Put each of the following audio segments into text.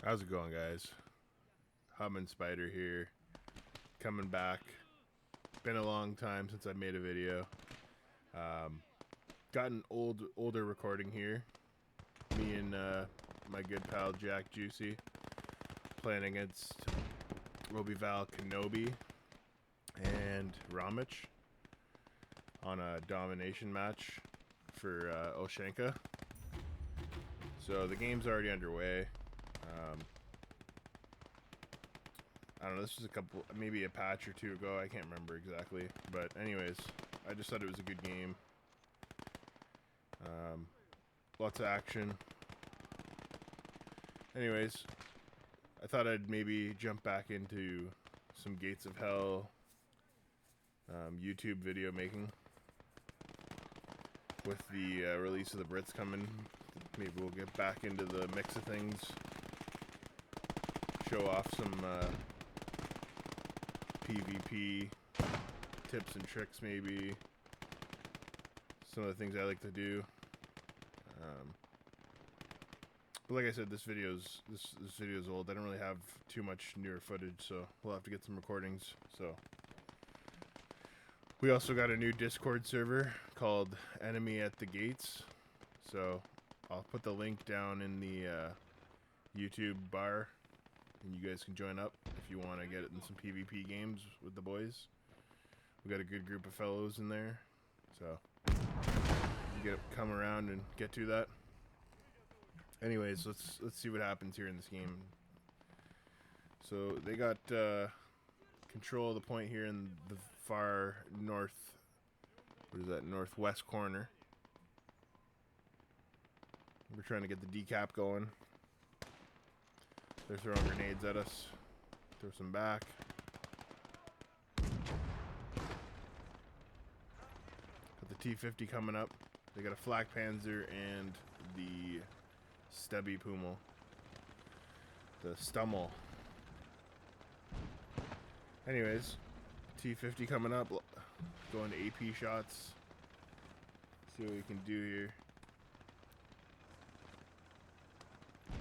How's it going, guys? Hauptmann Spider here, coming back. Been a long time since I made a video. Got an older recording here. Me and my good pal Jack Juicy playing against Robival Kenobi and Ramich on a domination match for Oshenka. So the game's already underway. I don't know, this was maybe a patch or two ago, I can't remember exactly. But anyways, I just thought it was a good game. Lots of action. Anyways, I thought I'd maybe jump back into some Gates of Hell YouTube video making. With the release of the Brits coming, maybe we'll get back into the mix of things. Show off some PvP tips and tricks, maybe. Some of the things I like to do. But like I said, this video's old. I don't really have too much newer footage, so we'll have to get some recordings. So we also got a new Discord server called Enemy at the Gates. So I'll put the link down in the YouTube bar, and you guys can join up if you want to get in some PvP games with the boys. We got a good group of fellows in there, so you come around and get to that. Anyways, let's see what happens here in this game. So they got control of the point here in the far north. What is that? Northwest corner. We're trying to get the decap going. They're throwing grenades at us. Throw some back. Got the T-50 coming up. They got a Flak Panzer and the Stubby Pummel. The Stummel. Anyways, T-50 coming up. Going to AP shots. See what we can do here.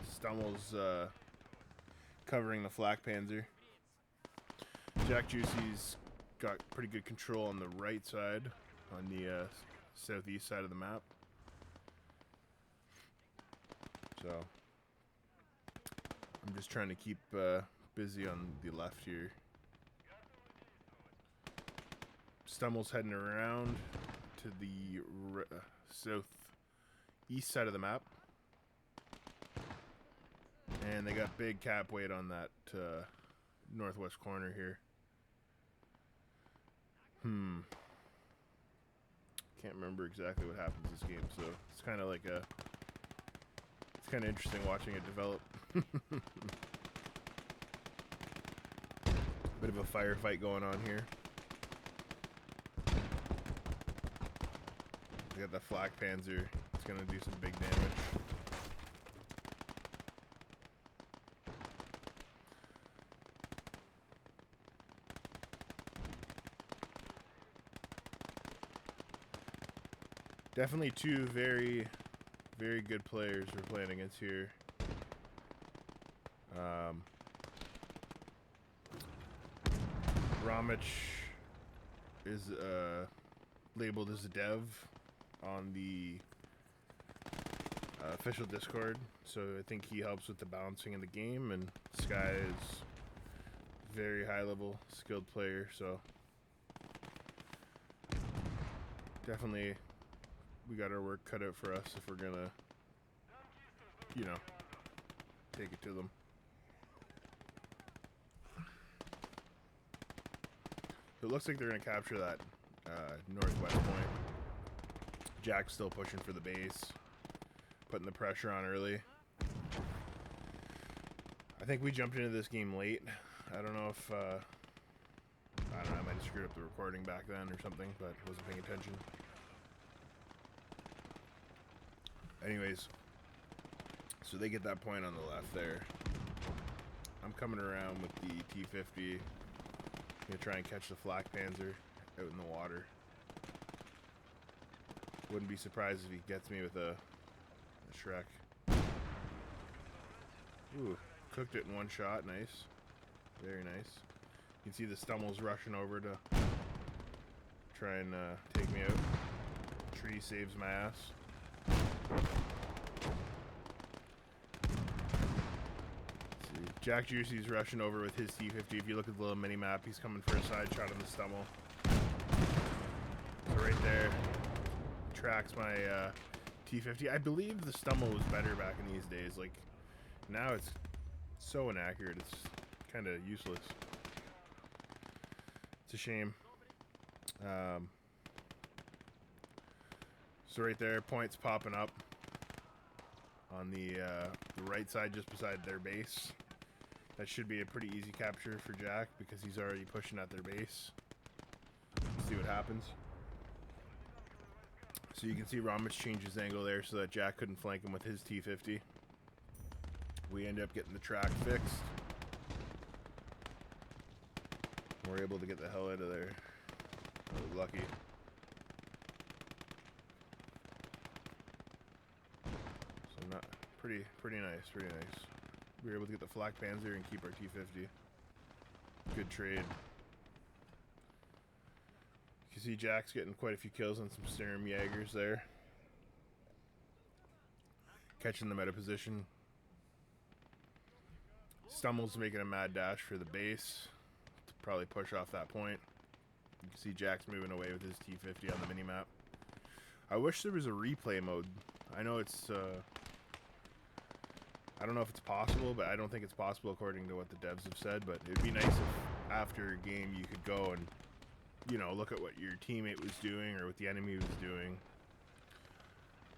Stummel's covering the Flak Panzer. Jack Juicy's got pretty good control on the right side, on the southeast side of the map. So I'm just trying to keep busy on the left here. Stummel's heading around to the southeast side of the map. And they got big cap weight on that northwest corner here. Can't remember exactly what happens this game, so it's kind of like it's kind of interesting watching it develop. Bit of a firefight going on here. We got the Flak Panzer. It's gonna do some big damage. Definitely two very, very good players we're playing against here. Ramich is labeled as a dev on the official Discord, so I think he helps with the balancing in the game, and Sky is very high level skilled player, so definitely we got our work cut out for us if we're gonna, you know, take it to them. So it looks like they're gonna capture that northwest point. Jack's still pushing for the base, putting the pressure on early. I think we jumped into this game late. I don't know if I don't know, I might have screwed up the recording back then or something, but wasn't paying attention. Anyways, so they get that point on the left there. I'm coming around with the T-50. Gonna try and catch the Flak Panzer out in the water. Wouldn't be surprised if he gets me with a Shrek. Ooh, Cooked it in one shot. Nice. Very nice. You can see the Stummel's rushing over to try and take me out. Tree saves my ass. Jack Juicy's rushing over with his T50. If you look at the little mini map, he's coming for a side shot on the Stummel. So right there, tracks my T50. I believe the Stummel was better back in these days. Like, now it's so inaccurate, it's kind of useless. It's a shame. So right there, points popping up on the right side just beside their base. That should be a pretty easy capture for Jack because he's already pushing at their base. Let's see what happens. So you can see Ramich change his angle there so that Jack couldn't flank him with his T50. We end up getting the track fixed. We're able to get the hell out of there. I was lucky. So not pretty nice, pretty nice. We were able to get the Flak Panzer and keep our T50. Good trade. You can see Jack's getting quite a few kills on some Sturm Jaegers there. Catching them out of position. Stummel's making a mad dash for the base to probably push off that point. You can see Jack's moving away with his T50 on the minimap. I wish there was a replay mode. I know it's I don't know if it's possible, but I don't think it's possible according to what the devs have said, but it'd be nice if after a game you could go and, you know, look at what your teammate was doing or what the enemy was doing.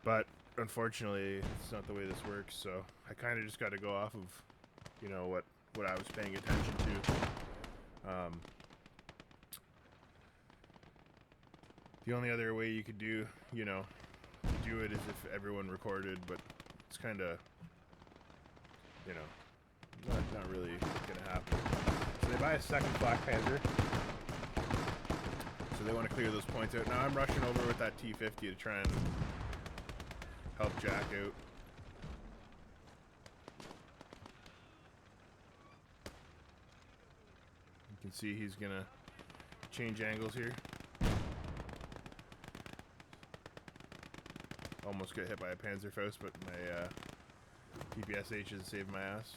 But unfortunately, it's not the way this works, so I kind of just got to go off of, you know, what I was paying attention to. The only other way you could do, you know, do it is if everyone recorded, but it's kind of, you know, not really gonna happen. So they buy a second Flak Panzer. So they want to clear those points out. Now I'm rushing over with that T50 to try and help Jack out. You can see he's gonna change angles here. Almost got hit by a Panzerfaust, but my PPSH has saved my ass.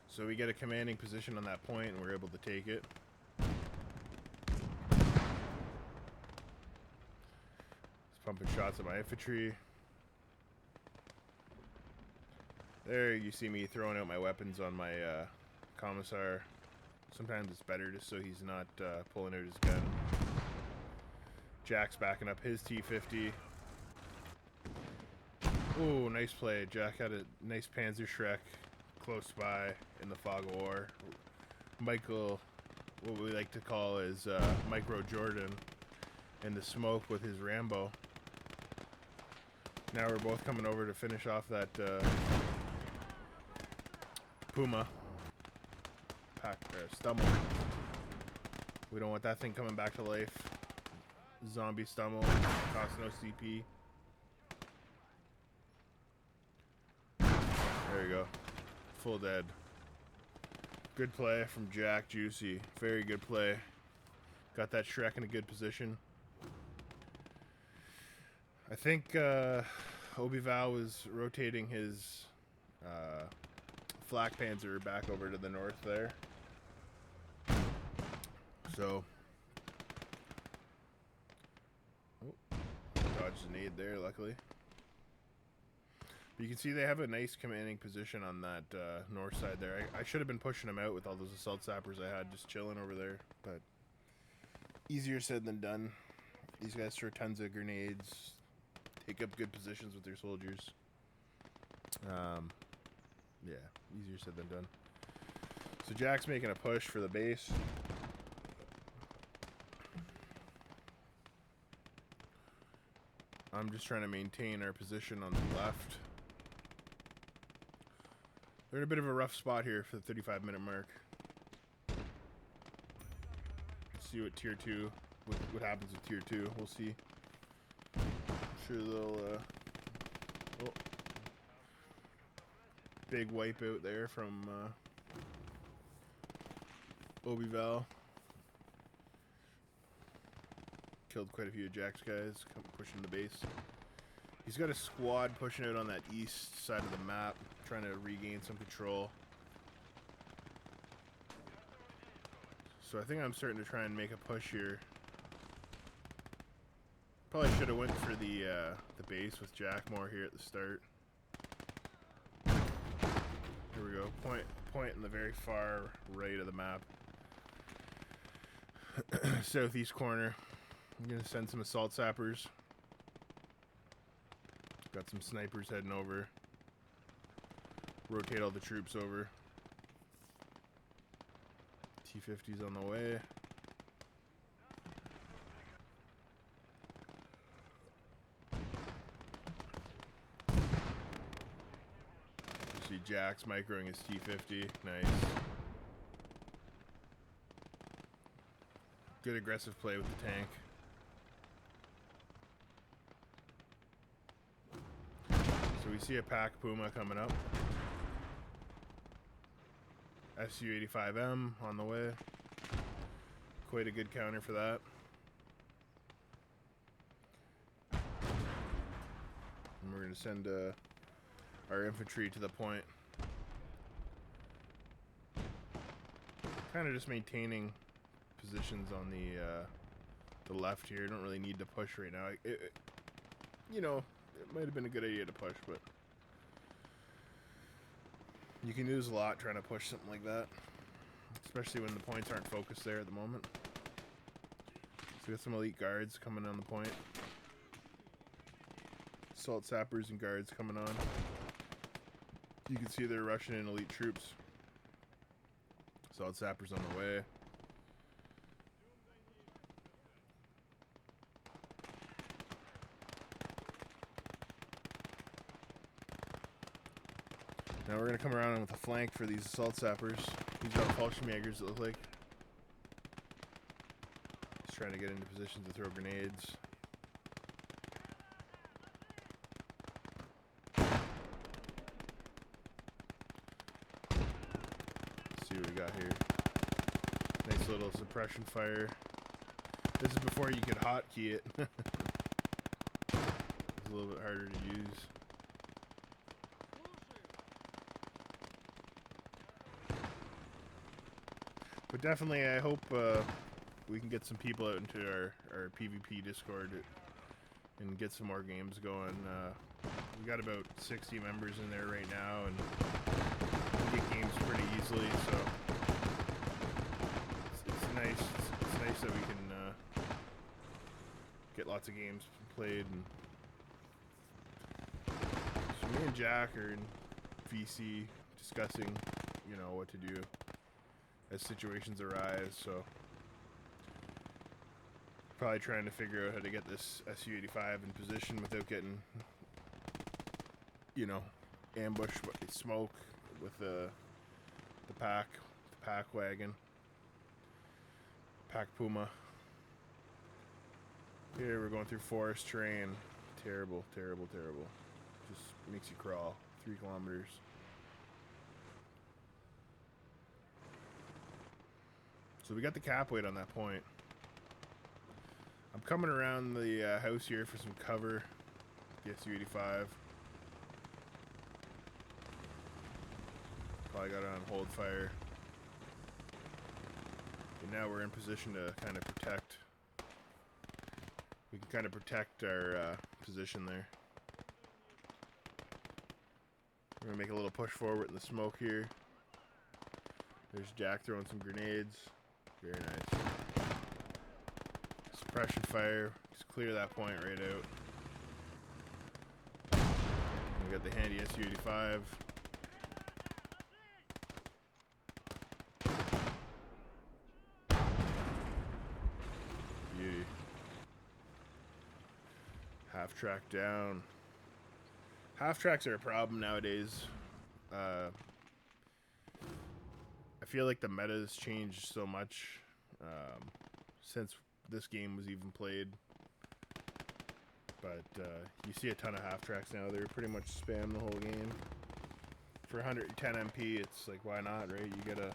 So we get a commanding position on that point and we're able to take it. Just pumping shots at my infantry. There you see me throwing out my weapons on my commissar. Sometimes it's better just so he's not pulling out his gun. Jack's backing up his T50. Ooh, nice play. Jack had a nice Panzer Shrek close by in the fog of war. Michael, what we like to call is Micro Jordan, in the smoke with his Rambo. Now we're both coming over to finish off that Puma. Stummel. We don't want that thing coming back to life. Zombie Stummel. Cost no CP. There you go. Full dead. Good play from Jack Juicy. Very good play. Got that Shrek in a good position. I think Obi-Val was rotating his Flak Panzer back over to the north there. So, dodged an aid there, luckily. But you can see they have a nice commanding position on that north side there. I should have been pushing them out with all those assault sappers I had just chilling over there, but easier said than done. These guys throw tons of grenades, take up good positions with their soldiers. Yeah, easier said than done. So Jack's making a push for the base. I'm just trying to maintain our position on the left. They're in a bit of a rough spot here for the 35-minute mark. Let's see what tier 2, what happens with tier 2. We'll see. I'm sure they'll, oh. big wipeout there from Obi-Val. Killed quite a few of Jack's guys, pushing the base. He's got a squad pushing out on that east side of the map, trying to regain some control. So I think I'm starting to try and make a push here. Probably should have went for the base with Jack more here at the start. Here we go. Point in the very far right of the map. Southeast corner. I'm gonna send some assault sappers. Got some snipers heading over. Rotate all the troops over. T-50's on the way. You see Jack's microing his T-50. Nice. Good aggressive play with the tank. So we see a pack Puma coming up. Su-85M on the way. Quite a good counter for that. And we're going to send our infantry to the point. Kind of just maintaining positions on the left here. Don't really need to push right now. You know, it might have been a good idea to push, but you can lose a lot trying to push something like that, especially when the points aren't focused there at the moment. So we got some elite guards coming on the point. Assault sappers and guards coming on. You can see they're rushing in elite troops. Assault sappers on the way. Now we're going to come around with a flank for these assault sappers. These are Fallschirmjägers, it looks like. Just trying to get into positions to throw grenades. Let's see what we got here. Nice little suppression fire. This is before you could hotkey it. It's a little bit harder to use. But definitely, I hope we can get some people out into our PvP Discord and get some more games going. We got about 60 members in there right now, and we get games pretty easily. So it's nice. It's nice that we can get lots of games played. And so me and Jack are in VC discussing, you know, what to do as situations arise. So probably trying to figure out how to get this Su-85 in position without getting, you know, ambushed with smoke with the pack wagon, pack Puma. Here we're going through forest terrain. Terrible, terrible, terrible. Just makes you crawl. 3 kilometers. So we got the cap weight on that point. I'm coming around the house here for some cover. The Su-85. Probably got it on hold fire. And now we're in position to kind of protect. We can kind of protect our position there. We're gonna make a little push forward in the smoke here. There's Jack throwing some grenades. Very nice. Suppression fire. Just clear that point right out. We got the handy Su-85. Beauty. Half track down. Half tracks are a problem nowadays. I feel like the meta has changed so much since this game was even played. But you see a ton of half tracks now. They're pretty much spam the whole game. for 110 MP, it's like, why not, right? You get a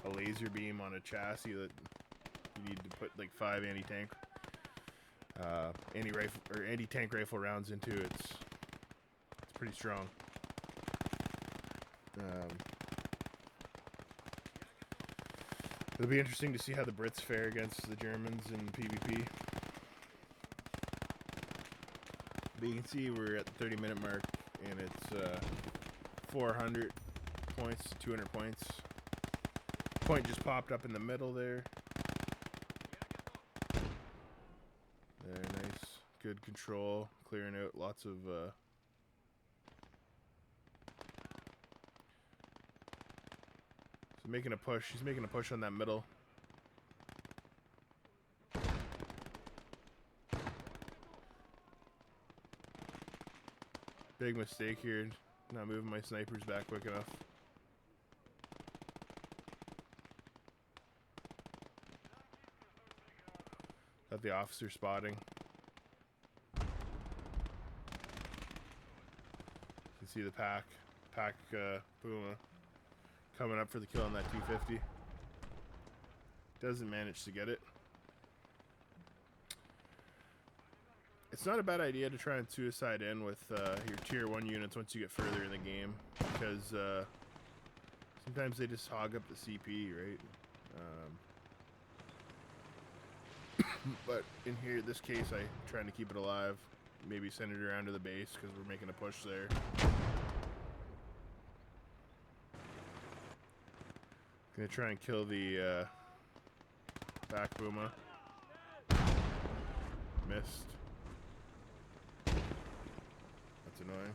laser beam on a chassis that you need to put like 5 anti-tank anti-rifle or anti-tank rifle rounds into. It's pretty strong. It'll be interesting to see how the Brits fare against the Germans in PvP. But you can see we're at the 30-minute mark, and it's 400 points to 200 points. Point just popped up in the middle there. There, nice. Good control. Clearing out lots of... So making a push. He's making a push on that middle. Big mistake here. Not moving my snipers back quick enough. Got the officer spotting. You can see the pack Puma coming up for the kill on that 250. Doesn't manage to get it. It's not a bad idea to try and suicide in with your tier 1 units once you get further in the game, because sometimes they just hog up the CP, right? But in here, this case, I'm trying to keep it alive. Maybe send it around to the base because we're making a push there. Gonna try and kill the back Puma. Missed. That's annoying.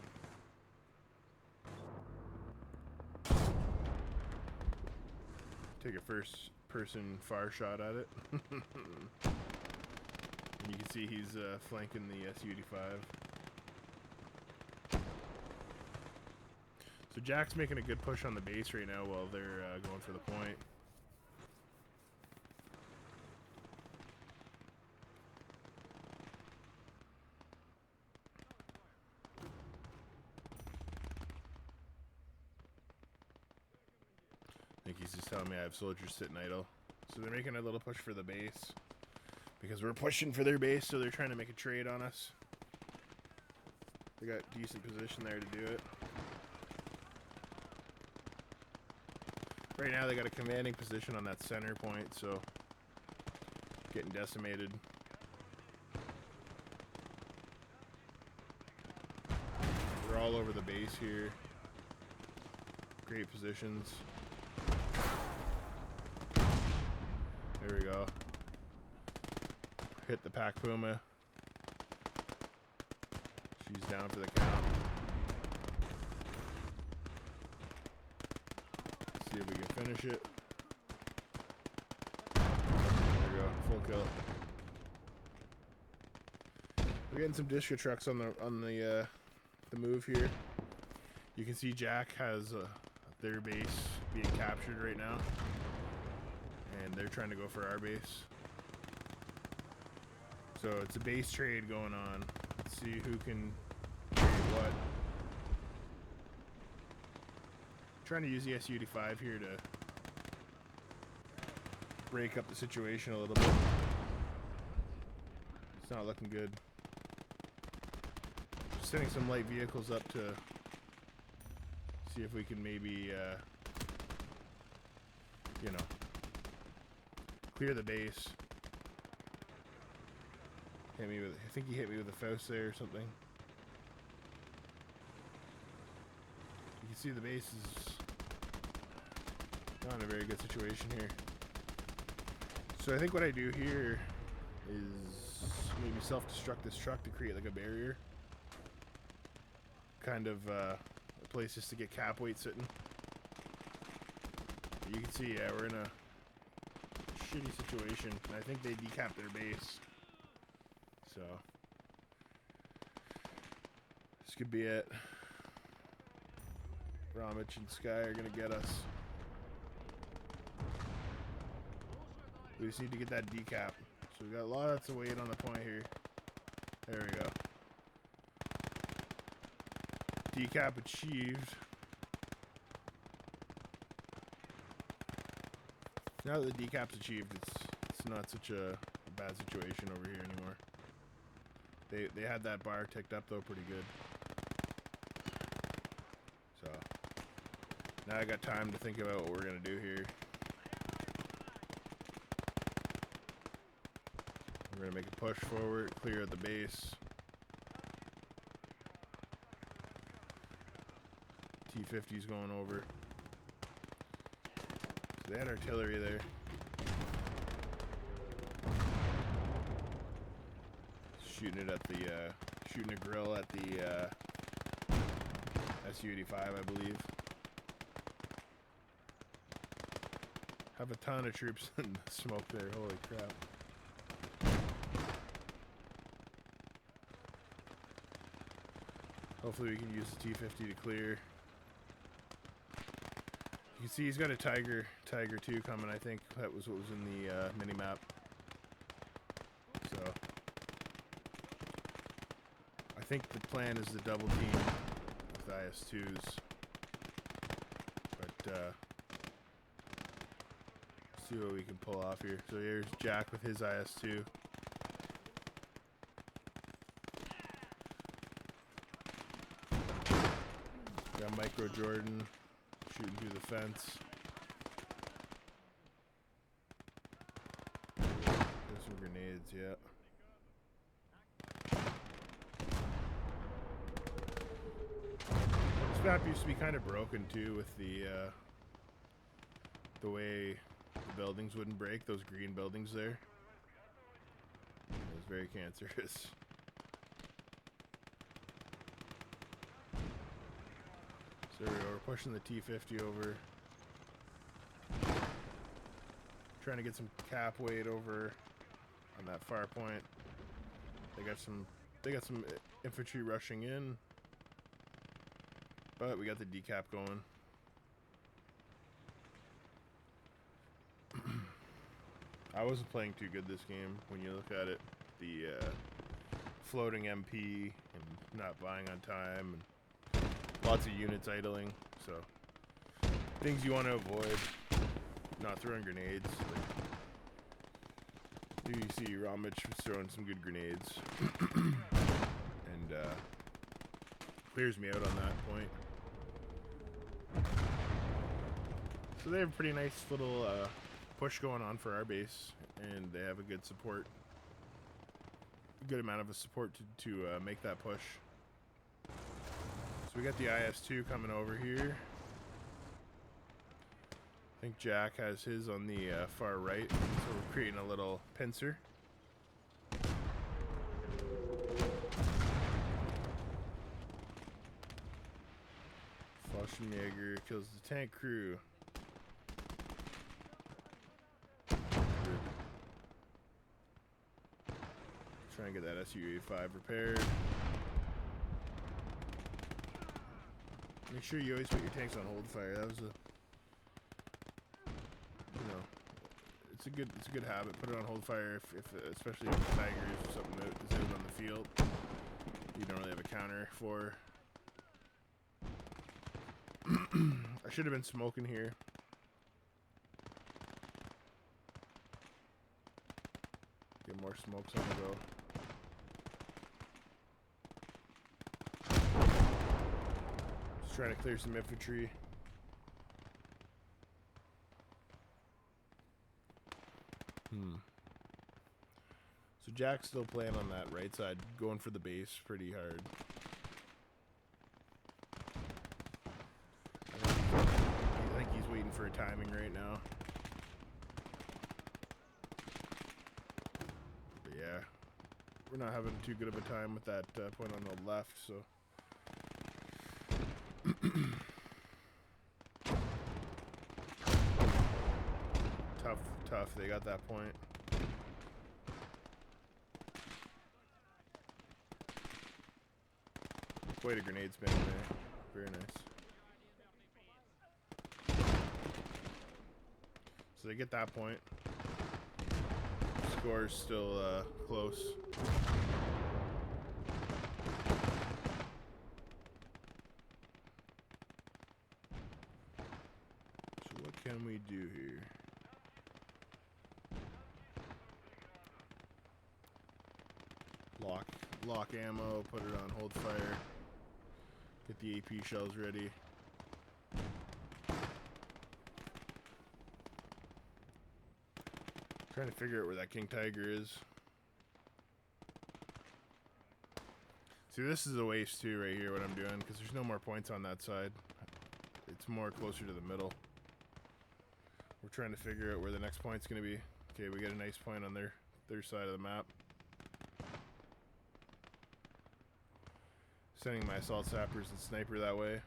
Take a first person far shot at it. You can see he's flanking the Su-85. So Jack's making a good push on the base right now while they're going for the point. I think he's just telling me I have soldiers sitting idle. So they're making a little push for the base. Because we're pushing for their base, so they're trying to make a trade on us. They got decent position there to do it. Right now they got a commanding position on that center point, so getting decimated. We're all over the base here. Great positions. There we go. Hit the pack Puma. She's down for the count. See if we can finish it. There we go, full kill. We're getting some Dishka trucks on the move here. You can see Jack has their base being captured right now, and they're trying to go for our base. So it's a base trade going on. Let's see who can trade what. Trying to use the Su-85 here to break up the situation a little bit. It's not looking good. Just sending some light vehicles up to see if we can maybe, you know, clear the base. Hit me with, I think he hit me with a Faust there or something. You can see the base is not in a very good situation here. So I think what I do here is maybe self-destruct this truck to create like a barrier. Kind of a place just to get cap weight sitting. But you can see, yeah, we're in a shitty situation. And I think they decapped their base. So this could be it. Ramich and Sky are gonna get us. We just need to get that decap. So we got lots of weight on the point here. There we go. Decap achieved. Now that the decap's achieved, it's not such a bad situation over here anymore. They had that bar ticked up though pretty good. So now I got time to think about what we're gonna do here. We're gonna make a push forward, clear at the base. T-50's going over. So they had artillery there. Shooting it at the, shooting a grill at the Su-85, I believe. Have a ton of troops in the smoke there. Holy crap! Hopefully we can use the T-50 to clear. You can see he's got a Tiger 2 coming, I think. That was what was in the mini-map. So I think the plan is to double team with IS-2s. But see what we can pull off here. So here's Jack with his IS-2. Got Micro Jordan shooting through the fence. There's some grenades, yeah. This map used to be kind of broken too, with the way the buildings wouldn't break. Those green buildings there. It was very cancerous. So there we go, we're pushing the T-50 over. Trying to get some cap weight over on that far point. They got some infantry rushing in. But we got the decap going. I wasn't playing too good this game when you look at it. The floating MP and not buying on time and lots of units idling, so things you want to avoid. Not throwing grenades. Like, you see Ramich was throwing some good grenades, and clears me out on that point. So they have a pretty nice little push going on for our base, and they have a good support, a good amount of support to make that push. So we got the IS-2 coming over here. I think Jack has his on the far right, so we're creating a little pincer. Fallschirmjäger kills the tank crew. Try and get that Su-85 repaired. Make sure you always put your tanks on hold fire. That was a, you know, it's a good habit. Put it on hold fire if especially if the Tigers or something that is out on the field. You don't really have a counter for. I should have been smoking here. Get more smokes on the go. Just trying to clear some infantry. So Jack's still playing on that right side, going for the base pretty hard. I think he's waiting for a timing right now. But yeah, we're not having too good of a time with that point on the left, so. Tough, they got that point. Quite a grenade spin there. Very nice. So they get that point. Score's still close. So what can we do here? lock ammo, put it on hold fire, get the AP shells ready. Trying to figure out where that King Tiger is. See, this is a waste too right here, what I'm doing, because there's no more points on that side. It's more closer to the middle. We're trying to figure out where the next point's going to be. Okay, we got a nice point on their side of the map. Sending my assault sappers and sniper that way.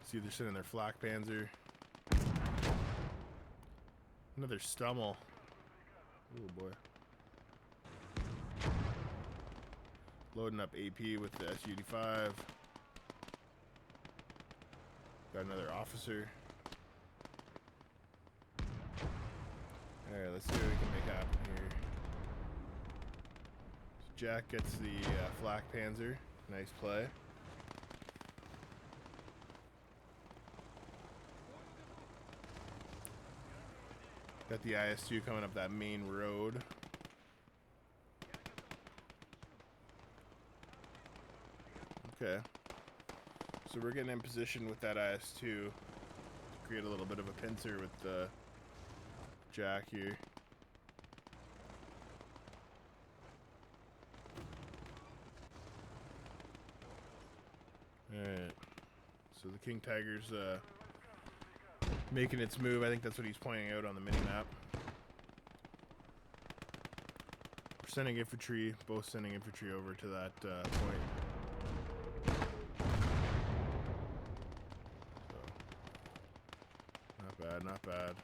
See, they're sending their flak panzer. Another Stummel. Oh boy. Loading up AP with the SUD-5. Got another officer. Alright, let's see what we can make happen here. So Jack gets the flak panzer. Nice play. Got the IS-2 coming up that main road. Okay. So we're getting in position with that IS-2 to create a little bit of a pincer with the Jack here. Alright. So the King Tiger's making its move. I think that's what he's pointing out on the mini-map. We're sending infantry, both sending infantry over to that point. So, not bad, not bad.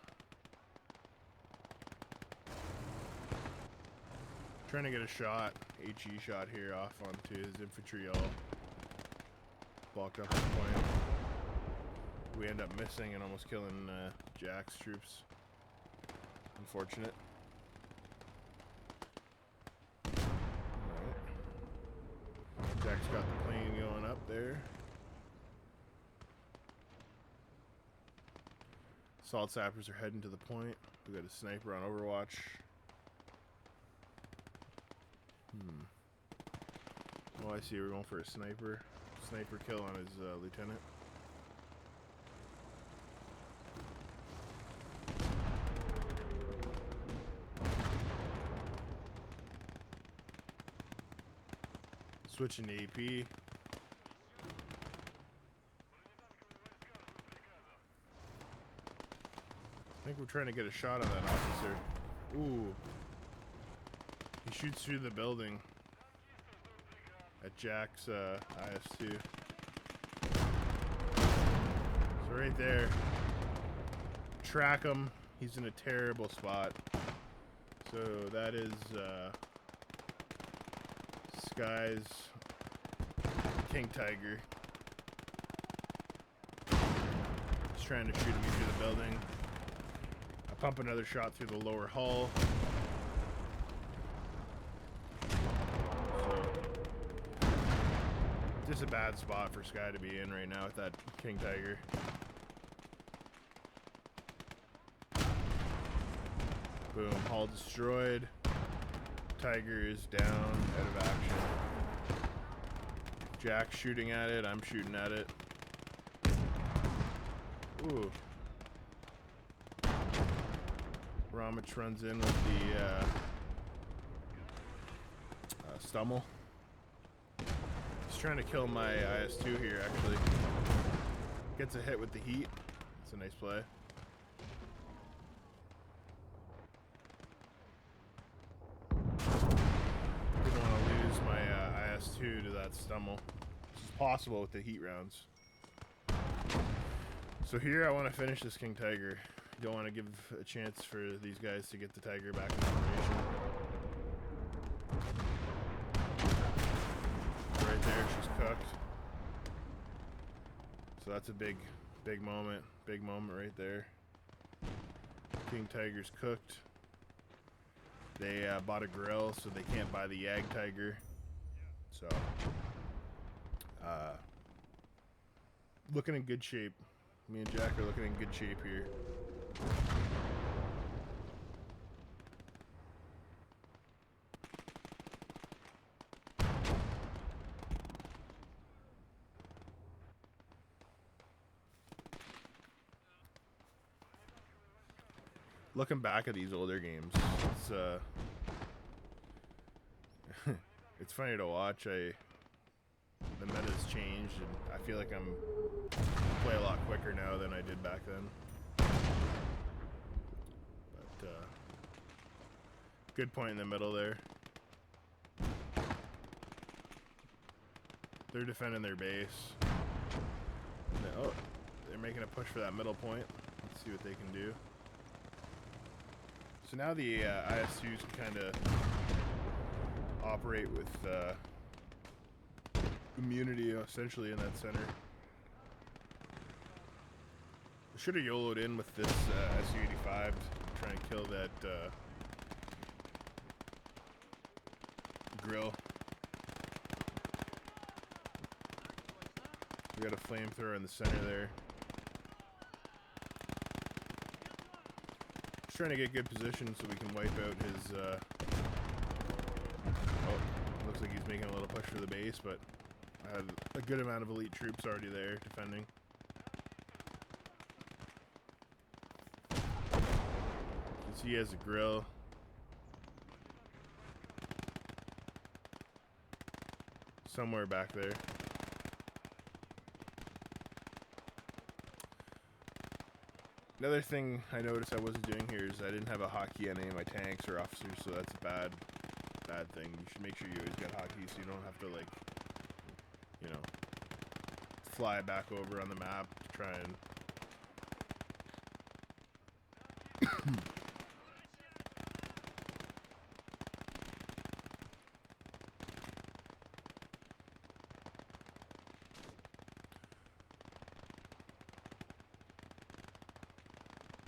Trying to get a shot, HE shot here off onto his infantry all blocked up at the point. We end up missing and almost killing Jack's troops. Unfortunate. Alright. Jack's got the plane going up there. Assault sappers are heading to the point. We got a sniper on Overwatch. Oh, I see. We're going for a sniper kill on his lieutenant. Switching to AP. I think we're trying to get a shot on that officer. Ooh. He shoots through the building at Jack's IS-2. So right there. Track him. He's in a terrible spot. So that is Sky's King Tiger. He's trying to shoot me through the building. I pump another shot through the lower hull. So, just a bad spot for Sky to be in right now with that King Tiger. Boom, hull destroyed. Tiger is down, out of action. Jack's shooting at it, I'm shooting at it. Ooh. Ramich runs in with the Stummel. He's trying to kill my IS-2 here, actually. Gets a hit with the heat. It's a nice play. Didn't want to lose my IS-2 to that Stummel. This is possible with the heat rounds. So here I want to finish this King Tiger. Don't want to give a chance for these guys to get the Tiger back in operation. Right there, she's cooked. So that's a big moment. Big moment right there. King Tiger's cooked. They bought a grill, so they can't buy the Yag Tiger. So, looking in good shape. Me and Jack are looking in good shape here. Looking back at these older games, it's it's funny to watch. The meta's changed, and I feel like I'm play a lot quicker now than I did back then. But good point in the middle there. They're defending their base. Oh, they're making a push for that middle point. Let's see what they can do. So now the IS2s can kind of operate with immunity essentially in that center. I should have YOLO'd in with this Su-85 to try and kill that grill. We got a flamethrower in the center there. Just trying to get good position so we can wipe out his oh, looks like he's making a little push for the base, but I have a good amount of elite troops already there defending. You can see he has a grill. Somewhere back there. Another thing I noticed I wasn't doing here is I didn't have a hotkey on any of my tanks or officers, so that's a bad thing. You should make sure you always get hotkeys so you don't have to, like, you know, fly back over on the map to try and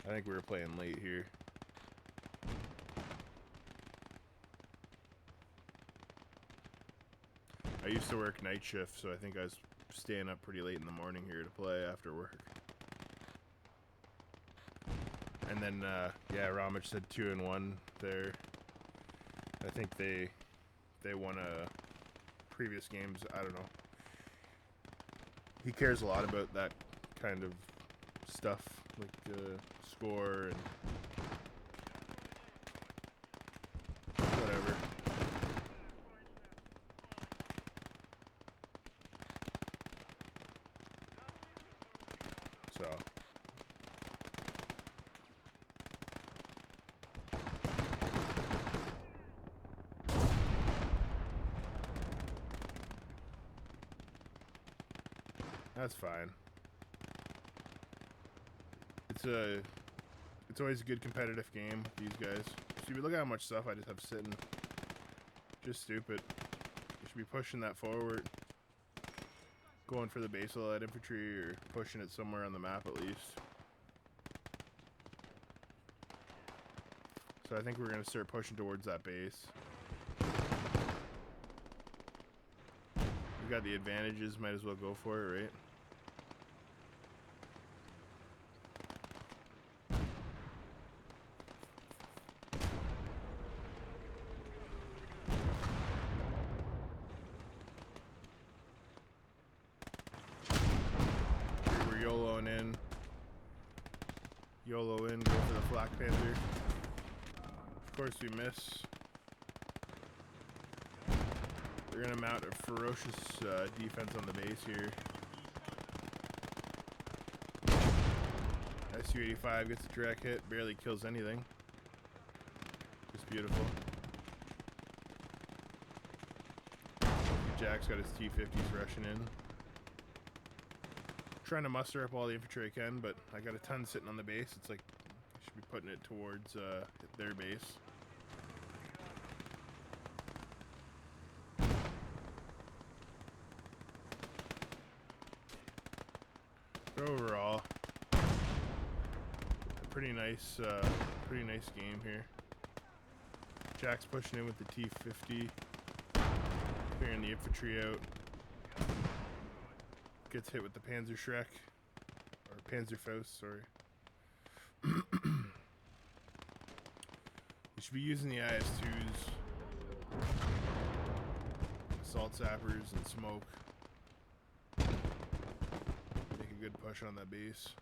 I think we were playing late here. I used to work night shift, so I think I was staying up pretty late in the morning here to play after work. And then, yeah, Ramage said 2-1 there. I think they won previous games. I don't know. He cares a lot about that kind of stuff, like score and whatever. So that's fine. It's always a good competitive game with these guys. See, look at how much stuff I just have sitting. Just stupid. You should be pushing that forward. Going for the base of that infantry or pushing it somewhere on the map at least. So I think we're going to start pushing towards that base. We got the advantages, might as well go for it, right? YOLO in, go for the Flak Panther. Of course we miss. They're gonna mount a ferocious defense on the base here. Su-85 gets a direct hit, barely kills anything. Just beautiful. Jack's got his T-50s rushing in. Trying to muster up all the infantry I can, but I got a ton sitting on the base. It's like I should be putting it towards their base. But overall, a pretty nice game here. Jack's pushing in with the T-50, clearing the infantry out. Gets hit with the Panzer Shrek, or Panzerfaust, sorry. We should be using the IS-2s, assault sappers, and smoke. Make a good push on that base.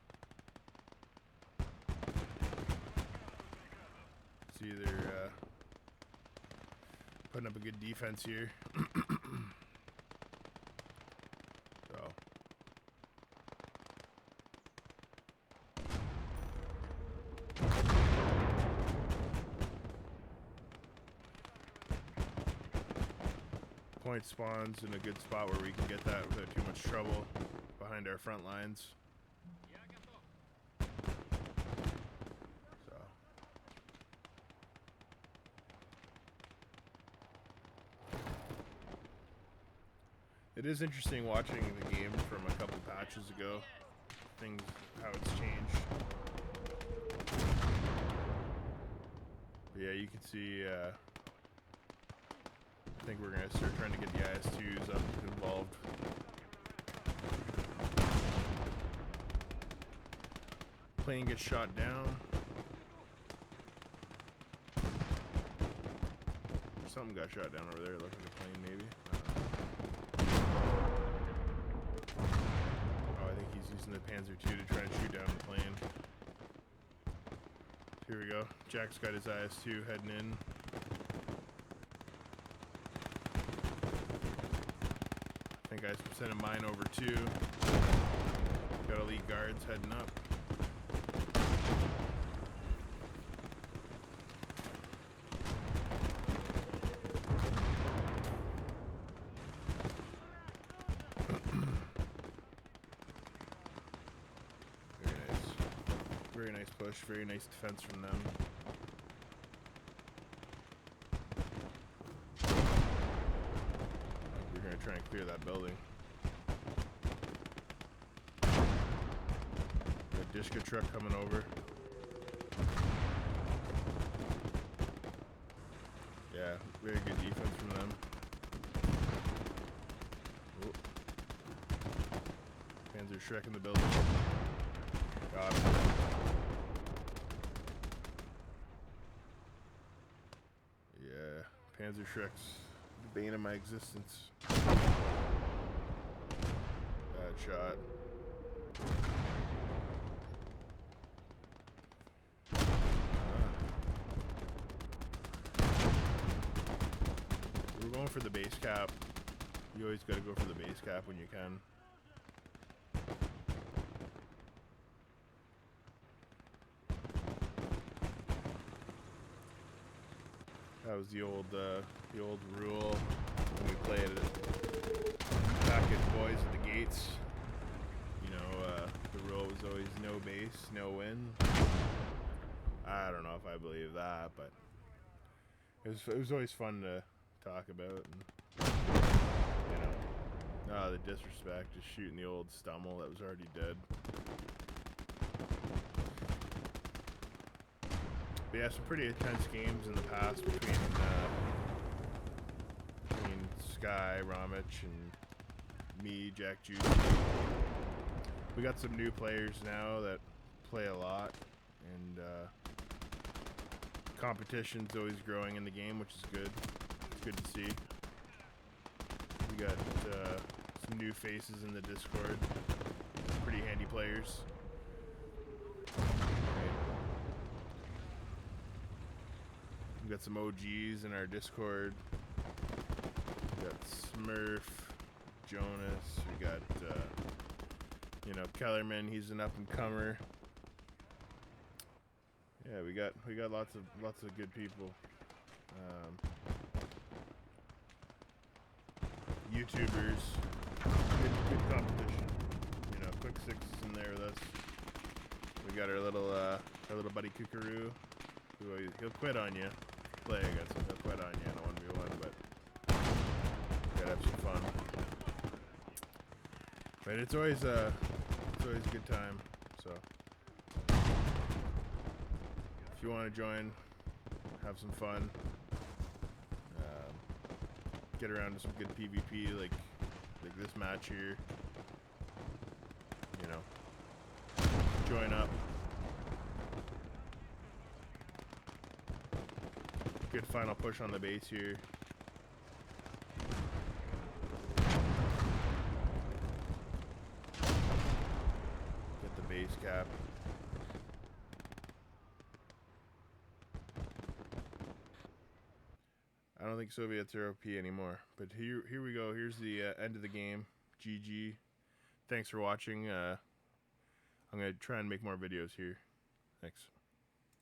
see they're putting up a good defense here. So. Point spawns in a good spot where we can get that without too much trouble behind our front lines. So. It is interesting watching the game from a couple patches ago. Things, how it's changed. But yeah, you can see, I think we're going to start trying to get the IS-2s up involved. Plane gets shot down. Something got shot down over there. Looked like a plane, maybe. Oh, I think he's using the Panzer II to try and shoot down the plane. Here we go. Jack's got his IS-2 heading in. I think I sent a mine over too. Got elite guards heading up. Very nice push, very nice defense from them. We're going to try and clear that building. Got a Dishka truck coming over. Yeah, very good defense from them. Oh. Panzer Shrek in the building. Got him. Panzer Shrek's the bane of my existence. Bad shot. We're going for the base cap. You always gotta go for the base cap when you can. That was the old rule when we played it back at Boys at the Gates. You know, the rule was always no base, no win. I don't know if I believe that, but it was always fun to talk about. And, you know, the disrespect, just shooting the old Stummel that was already dead. But yeah, some pretty intense games in the past between Sky, Ramich, and me, Jack Juice. We got some new players now that play a lot, and competition's always growing in the game, which is good. It's good to see. We got some new faces in the Discord. Pretty handy players. We got some OGs in our Discord. We got Smurf, Jonas. We got, you know, Kellerman. He's an up and comer. Yeah, we got lots of good people. YouTubers. Good competition. You know, Quick Six is in there with us. We got our little buddy Kookaroo. He'll quit on you. Play against him, he'll quit on you in a 1v1, but gotta have some fun. But it's always a good time. So if you want to join, have some fun, get around to some good PvP like this match here. You know, join up. Good final push on the base here. Get the base cap. I don't think Soviets are OP anymore. But here we go. Here's the end of the game. GG. Thanks for watching. I'm going to try and make more videos here. Thanks.